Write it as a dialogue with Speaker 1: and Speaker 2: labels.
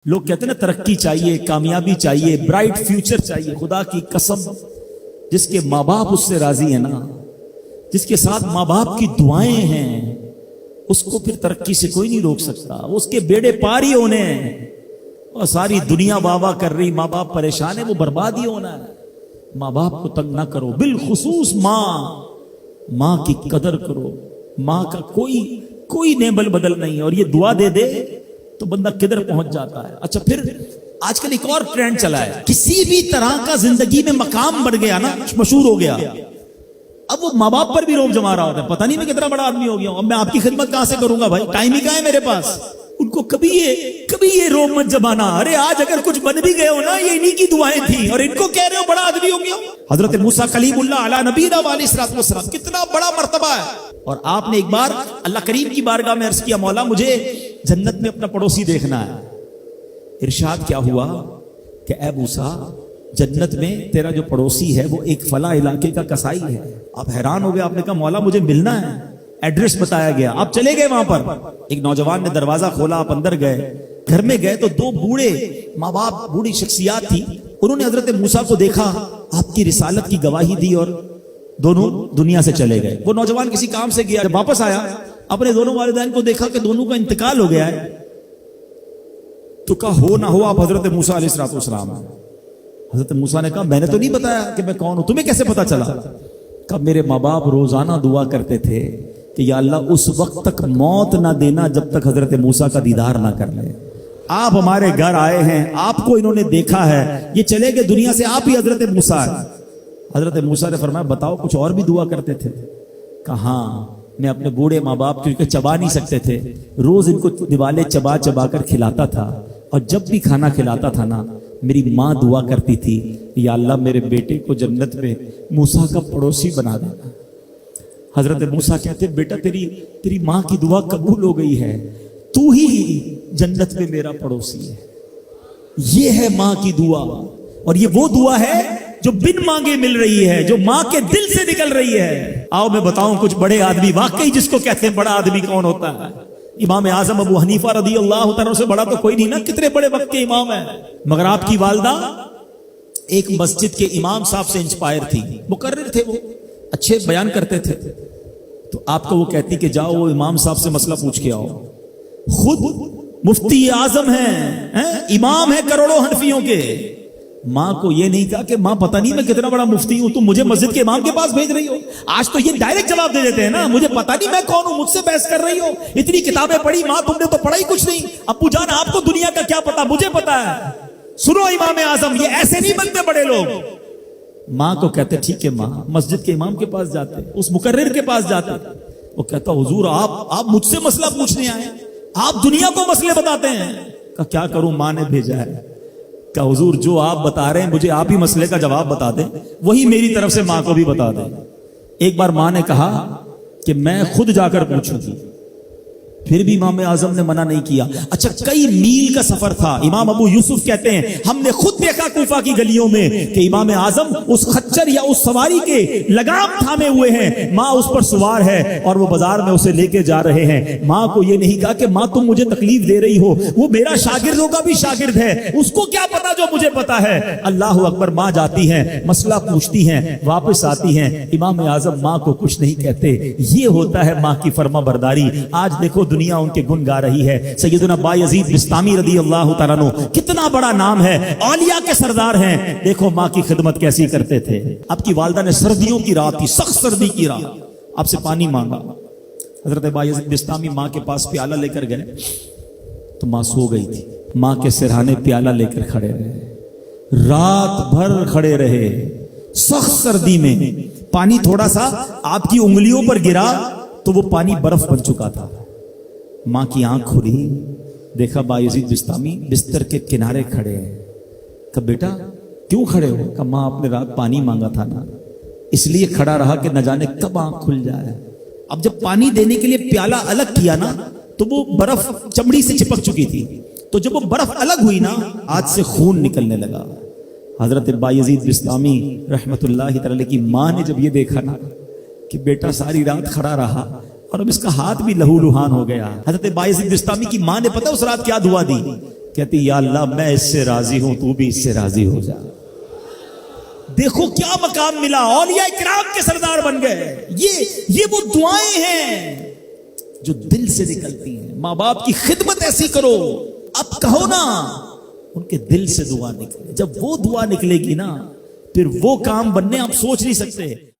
Speaker 1: لوگ کہتے ہیں نا ترقی چاہیے، کامیابی چاہیے، برائٹ فیوچر چاہیے. خدا کی قسم جس کے ماں باپ اس سے راضی ہیں نا، جس کے ساتھ ماں باپ کی دعائیں ہیں، اس کو پھر ترقی سے کوئی نہیں روک سکتا. اس کے بیڑے پار ہی ہونے ہیں. اور ساری دنیا واہ واہ کر رہی، ماں باپ پریشان ہے، وہ برباد ہی ہونا ہے. ماں باپ کو تنگ نہ کرو، بالخصوص ماں کی قدر کرو. ماں کا کوئی نیبل بدل نہیں ہے. اور یہ دعا دے دے تو بندہ کدھر پہنچ جاتا ہے. اچھا پھر آج کل ایک اور ٹرینڈ چلا ہے، کسی بھی طرح کا زندگی میں مقام بڑھ گیا نا، مشہور ہو گیا، اب وہ ماں باپ پر بھی روب جما رہا ہوتا ہے. پتہ نہیں میں کتنا بڑا آدمی ہو گیا ہوں، اب میں آپ کی خدمت کہاں سے کروں گا بھائی، ٹائم ہی کہاں ہے میرے پاس. ان کو کبھی یہ روب مت جمانا. ارے آج اگر کچھ بن بھی گئے ہو نا، یہ انہی کی دعائیں تھیں، اور ان کو کہہ رہے ہو بڑا آدمی ہو گیا. حضرت موسیٰ کلیم اللہ علی نبینا علیہ الصلوۃ والسلام، کتنا بڑا مرتبہ ہے. اور آپ نے ایک بار اللہ کریم کی بارگاہ میں عرض کیا، مولا مجھے جنت میں اپنا پڑوسی دیکھنا ہے. ارشاد کیا ہوا کہ اے موسیٰ، جنت میں تیرا جو پڑوسی ہے وہ ایک فلاں علاقے کا کسائی ہے. آپ حیران ہو گئے، آپ نے کہا مولا مجھے ملنا ہے. ایڈریس بتایا گیا، آپ چلے گئے وہاں پر. ایک نوجوان نے دروازہ کھولا، آپ اندر گئے. گھر میں گئے تو دو بوڑھے ماں باپ، بوڑھی شخصیات تھی. انہوں نے حضرت موسیٰ کو دیکھا، آپ کی رسالت کی گواہی دی، اور دونوں دنیا سے چلے گئے. وہ نوجوان کسی کام سے گیا، جب واپس آیا اپنے دونوں والدین کو دیکھا کہ دونوں کا انتقال ہو گیا ہے. تو کہا ہو نہ ہو آپ حضرت موسیٰ علیہ الصلوۃ والسلام. حضرت موسیٰ نے کہا میں نے تو نہیں بتایا کہ میں کون ہوں، تمہیں کیسے پتا چلا؟ کہا میرے ماں باپ روزانہ دعا کرتے تھے کہ یا اللہ اس وقت تک موت نہ دینا جب تک حضرت موسیٰ کا دیدار نہ کر لے. آپ ہمارے گھر آئے ہیں، آپ کو انہوں نے دیکھا ہے، یہ چلے گئے دنیا سے، آپ ہی حضرت موسیٰ. حضرت موسیٰ نے فرمایا بتاؤ کچھ اور بھی دعا کرتے تھے؟ کہا ہاں، میں اپنے بوڑھے ماں باپ کیونکہ چبا نہیں سکتے تھے، روز ان کو دیوالے چبا چبا کر کھلاتا تھا. اور جب بھی کھانا کھلاتا تھا نا، میری ماں دعا کرتی تھی یا اللہ میرے بیٹے کو جنت میں موسیٰ کا پڑوسی بنا دینا. حضرت موسیٰ کہتے بیٹا تیری ماں کی دعا قبول ہو گئی ہے، تو ہی جنت میں میرا پڑوسی ہے. یہ ہے ماں کی دعا، اور یہ وہ دعا ہے جو بن مانگے مل رہی ہے، جو ماں کے دل سے نکل رہی ہے. آؤ میں بتاؤں کچھ بڑے آدمی، واقعی جس کو کہتے ہیں بڑا آدمی کون ہوتا ہے. امام اعظم ابو حنیفہ رضی اللہ تعالیٰ سے بڑا تو کوئی نہیں نا، کتنے بڑے وقت کے امام ہیں. مگر آپ کی والدہ ایک مسجد کے امام صاحب سے انسپائر تھی، مقرر تھے، وہ اچھے بیان کرتے تھے. تو آپ کو وہ کہتی کہ جاؤ وہ امام صاحب سے مسئلہ پوچھ کے آؤ. خود مفتی اعظم ہیں، امام ہیں کروڑوں حنفیوں کے. ماں کو یہ نہیں کہا کہ ماں پتہ نہیں میں کتنا بڑا مفتی ہوں، تم مجھے مسجد کے امام کے پاس بھیج رہی ہو. آج تو یہ ڈائریکٹ جواب دے دیتے ہیں نا، مجھے پتہ نہیں میں کون ہوں، مجھ سے بحث کر رہی ہو، اتنی کتابیں پڑھی ماں، تم نے تو پڑھا ہی کچھ نہیں. ابو جان آپ کو دنیا کا کیا پتا، مجھے پتا ہے. سنو امام اعظم، یہ ایسے نہیں بنتے بڑے لوگ. ماں کو کہتے ٹھیک ہے ماں، مسجد کے امام کے پاس جاتے، اس مقرر کے پاس جاتے. وہ کہتا حضور آپ مجھ سے مسئلہ پوچھنے آئے، آپ دنیا کو مسئلے بتاتے ہیں. کہ کیا کروں، ماں نے بھیجا ہے. کہ حضور جو آپ بتا رہے ہیں مجھے آپ ہی مسئلے کا جواب بتا دیں، وہی میری طرف سے ماں کو بھی بتا دیں. ایک بار ماں نے کہا کہ میں خود جا کر پوچھوں گی، پھر بھی امام اعظم نے منع نہیں کیا. اچھا کئی میل کا سفر تھا. امام ابو یوسف کہتے ہیں ہم نے خود دیکھا کوفہ کی گلیوں میں کہ امام اعظم اس خچر یا اس سواری کے لگام تھامے ہوئے ہیں، ماں اس پر سوار ہے اور وہ بازار میں اسے لے کے جا رہے ہیں. ماں کو یہ نہیں کہا کہ ماں تم مجھے تکلیف دے رہی ہو، وہ میرا شاگردوں کا بھی شاگرد ہے، اس کو کیا پتا جو مجھے پتا ہے. اللہ اکبر. ماں جاتی ہیں، مسئلہ پوچھتی ہیں، واپس آتی ہیں. امام اعظم ماں کو کچھ نہیں کہتے. یہ ہوتا ہے ماں کی فرما برداری. آج دیکھو دنیا ان کے گن گا رہی ہے. سیدنا بایزید بستامی رضی اللہ تعالیٰ عنہ، کتنا بڑا نام ہے، اولیاء کے سردار ہیں. دیکھو ماں کی خدمت کیسی کرتے تھے. آپ کی والدہ نے سردیوں کی رات تھی، سخت سردی کی رات، آپ سے پانی مانگا. حضرت بایزید بستامی ماں کے پاس پیالہ لے کر گئے تو ماں سو گئی تھی. ماں کے سرہانے پیالہ لے کر کھڑے رہے، رات بھر کھڑے رہے سخت سردی میں. پانی تھوڑا سا آپ کی انگلیوں پر گرا تو وہ پانی برف بن چکا تھا. ماں کی آنکھ کھلی، دیکھا بایزید بستامی بستر کے کنارے کھڑے ہیں. کہا بیٹا کیوں کھڑے ہو؟ کہا ماں آپ نے رات پانی مانگا تھا نا، اس لیے کھڑا رہا کہ نہ جانے کب آنکھ کھل جائے. اب جب پانی دینے کے لیے پیالہ الگ کیا نا تو وہ برف چمڑی سے چپک چکی تھی، تو جب وہ برف الگ ہوئی نا ہاتھ سے خون نکلنے لگا. حضرت بایزید بستامی رحمت اللہ تعالی کی ماں نے جب یہ دیکھا نا کہ بیٹا ساری رات کھڑا رہا اور اب اس کا ہاتھ بھی لہو لہان ہو گیا. حضرت بایزید بستامی کی ماں نے پتہ اس رات کیا دعا دی؟ کہتی یا اللہ میں اس سے راضی ہوں، تو بھی اس سے راضی ہو جا۔ دیکھو کیا مقام ملا، اولیاء کرام کے سردار بن گئے۔ یہ وہ دعائیں ہیں جو دل سے نکلتی ہیں۔ ماں باپ کی خدمت ایسی کرو، اب کہو نا ان کے دل سے دعا نکلے۔ جب وہ دعا نکلے گی نا، پھر وہ کام بننے آپ سوچ نہیں سکتے۔